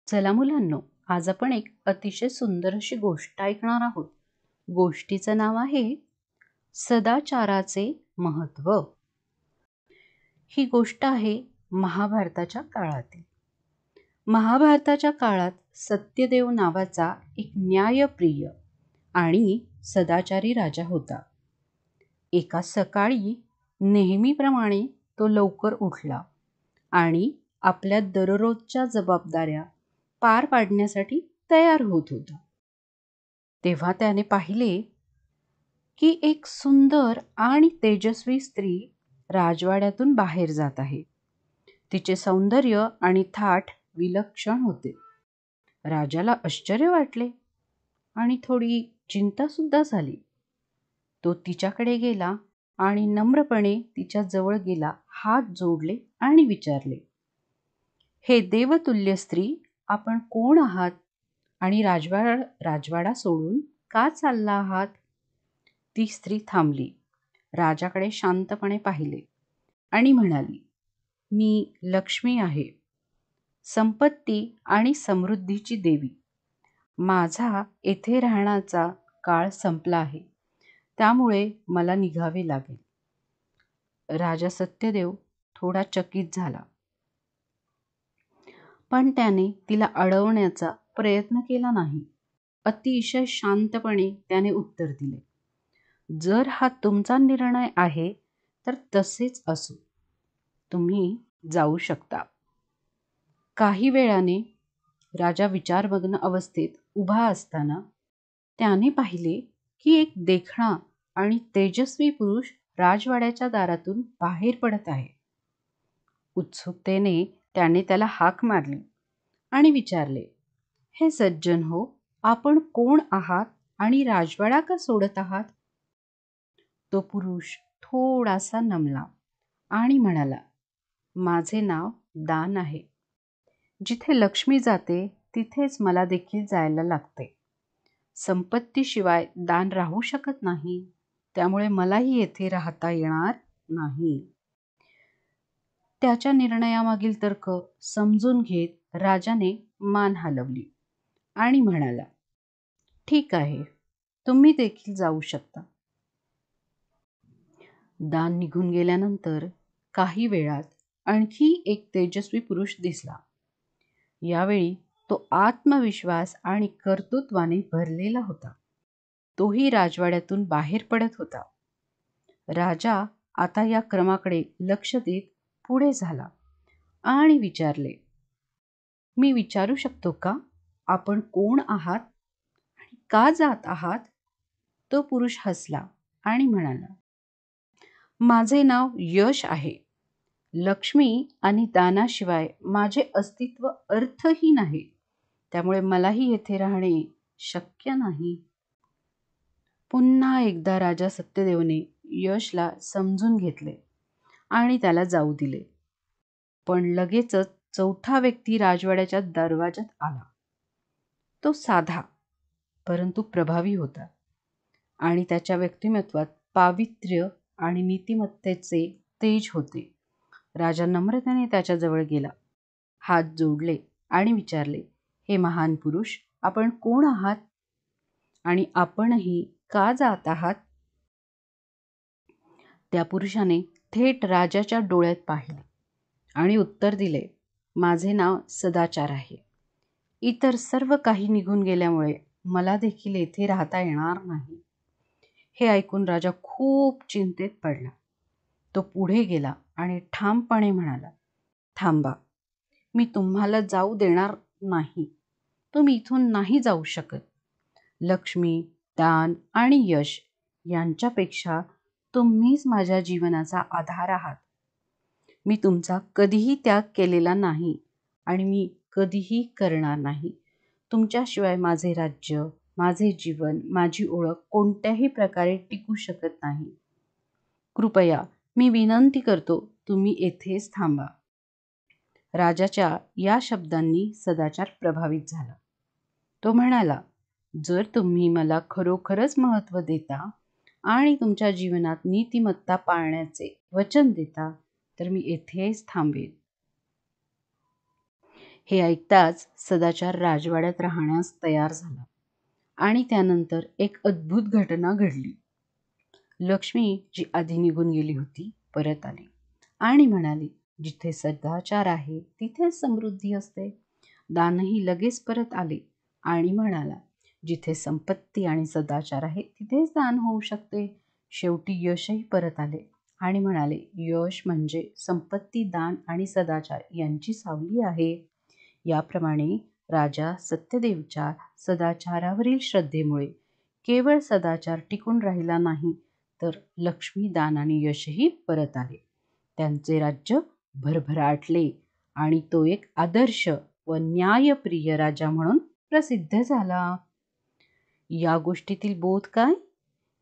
चला मुलांनो, आज आपण एक अतिशय सुंदर अशी गोष्ट ऐकणार आहोत. गोष्टीचं नाव आहे सदाचाराचे महत्त्व. ही गोष्ट आहे महाभारताच्या काळातील. महाभारताच्या काळात सत्यदेव नावाचा एक न्यायप्रिय आणि सदाचारी राजा होता. एका सकाळी नेहमीप्रमाणे तो लवकर उठला आणि आपल्या दररोजच्या जबाबदाऱ्या पार पाडण्यासाठी तयार होत होता. तेव्हा त्याने पाहिले की एक सुंदर आणि तेजस्वी स्त्री राजवाड्यातून बाहेर जात आहे. तिचे सौंदर्य आणि थाट विलक्षण होते. राजाला आश्चर्य वाटले आणि थोडी चिंता सुद्धा झाली. तो तिच्याकडे गेला आणि नम्रपणे तिच्या जवळ गेला, हात जोडले आणि विचारले, हे देवतुल्य स्त्री, आपण कोण आहात आणि राजवाडा सोडून का चालला आहात? ती स्त्री थांबली, राजाकडे शांतपणे पाहिले आणि म्हणाली, मी लक्ष्मी आहे, संपत्ती आणि समृद्धीची देवी. माझा येथे राहण्याचा काळ संपला आहे, त्यामुळे मला निघावे लागेल. राजा सत्यदेव थोडा चकित झाला, पण त्याने तिला अडवण्याचा प्रयत्न केला नाही. अतिशय शांतपणे त्याने उत्तर दिले, जर हा तुमचा निर्णय आहे तर तसेच असो, तुम्ही जाऊ शकता. काही वेळाने राजा विचारमग्न अवस्थेत उभा असताना त्याने पाहिले की एक देखणा आणि तेजस्वी पुरुष राजवाड्याच्या दारातून बाहेर पडत आहे. उत्सुकतेने त्याने त्याला हाक मारली आणि विचारले, हे सज्जन हो, आपण कोण आहात आणि राजवाडा का सोडत आहात? तो पुरुष थोडासा नमला आणि म्हणाला, माझे नाव दान आहे. जिथे लक्ष्मी जाते तिथेच मला देखील जायला लागते. संपत्तीशिवाय दान राहू शकत नाही, त्यामुळे मलाही येथे राहता येणार नाही. त्याच्या निर्णयामागील तर्क समजून घेत राजाने मान हलवली आणि म्हणाला, ठीक आहे, तुम्ही देखील जाऊ शकता. दान निघून गेल्यानंतर काही वेळात आणखी एक तेजस्वी पुरुष दिसला. यावेळी तो आत्मविश्वास आणि कर्तृत्वाने भरलेला होता. तोही राजवाड्यातून बाहेर पडत होता. राजा आता या क्रमाकडे लक्ष देत पुढे झाला आणि विचारले, मी विचारू शकतो का, आपण कोण आहात आणि का जात आहात? तो पुरुष हसला आणि म्हणाला, माझे नाव यश आहे. लक्ष्मी आणि दानाशिवाय माझे अस्तित्व अर्थहीन आहे, त्यामुळे मलाही येथे राहणे शक्य नाही. पुन्हा एकदा राजा सत्यदेवने यशला समजून घेतले आणि त्याला जाऊ दिले. पण लगेचच चौथा व्यक्ती राजवाड्याच्या दरवाजात आला. तो साधा परंतु प्रभावी होता आणि त्याच्या व्यक्तिमत्वात पावित्र्य आणि नीतिमत्तेचे तेज होते. राजा नम्रतेने त्याच्याजवळ गेला, हात जोडले आणि विचारले, हे महान पुरुष, आपण कोण आहात आणि आपणही का जात आहात? त्या पुरुषाने थेट राजाच्या डोळ्यात पाहिले आणि उत्तर दिले, माझे नाव सदाचार आहे. इतर सर्व काही निघून गेल्यामुळे मला देखील येथे राहता येणार नाही. हे ऐकून राजा खूप चिंतेत पडला. तो पुढे गेला आणि ठामपणे म्हणाला, थांबा, मी तुम्हाला जाऊ देणार नाही. तुम्ही इथून नाही जाऊ शकत. लक्ष्मी, दान आणि यश यांच्यापेक्षा तुम्हीच माझ्या जीवनाचा आधार आहात. मी तुमचा कधीही त्याग केलेला नाही आणि मी कधीही करणार नाही. तुमच्याशिवाय माझे राज्य, माझे जीवन, माझी ओळख कोणत्याही प्रकारे टिकू शकत नाही. कृपया मी विनंती करतो, तुम्ही येथेच थांबा. राजाच्या या शब्दांनी सदाचार प्रभावित झाला. तो म्हणाला, जर तुम्ही मला खरोखरच महत्त्व देता आणि तुमच्या जीवनात नीतिमत्ता पाळण्याचे वचन देता तर मी येथेच थांबेन. हे ऐकताच सदाचार राजवाड्यात राहण्यास तयार झाला आणि त्यानंतर एक अद्भुत घटना घडली. लक्ष्मी जी आधी निघून गेली होती परत आली आणि म्हणाली, जिथे सदाचार आहे तिथे समृद्धी असते. दानही लगेच परत आले आणि म्हणाला, जिथे संपत्ती आणि सदाचार आहे तिथेच दान होऊ शकते. शेवटी यशही परत आले आणि म्हणाले, यश म्हणजे संपत्ती, दान आणि सदाचार यांची सावली आहे. याप्रमाणे राजा सत्यदेवच्या सदाचारावरील श्रद्धेमुळे केवळ सदाचार टिकून राहिला नाही, तर लक्ष्मी, दान आणि यशही परत आले. त्यांचे राज्य भरभराटले आणि तो एक आदर्श व न्यायप्रिय राजा म्हणून प्रसिद्ध झाला. या गोष्टीतील बोध काय?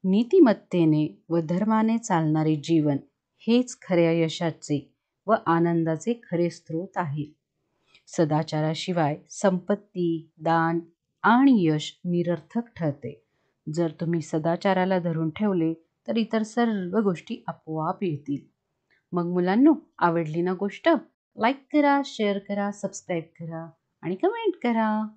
नीतिमत्तेने व धर्माने चालणारे जीवन हेच खऱ्या यशाचे व आनंदाचे खरे स्रोत आहे. सदाचाराशिवाय संपत्ती, दान आणि यश निरर्थक ठरते. जर तुम्ही सदाचाराला धरून ठेवले तर इतर सर्व गोष्टी आपोआप येतील. मग मुलांनो, आवडली ना गोष्ट? लाईक करा, शेअर करा, सबस्क्राईब करा आणि कमेंट करा.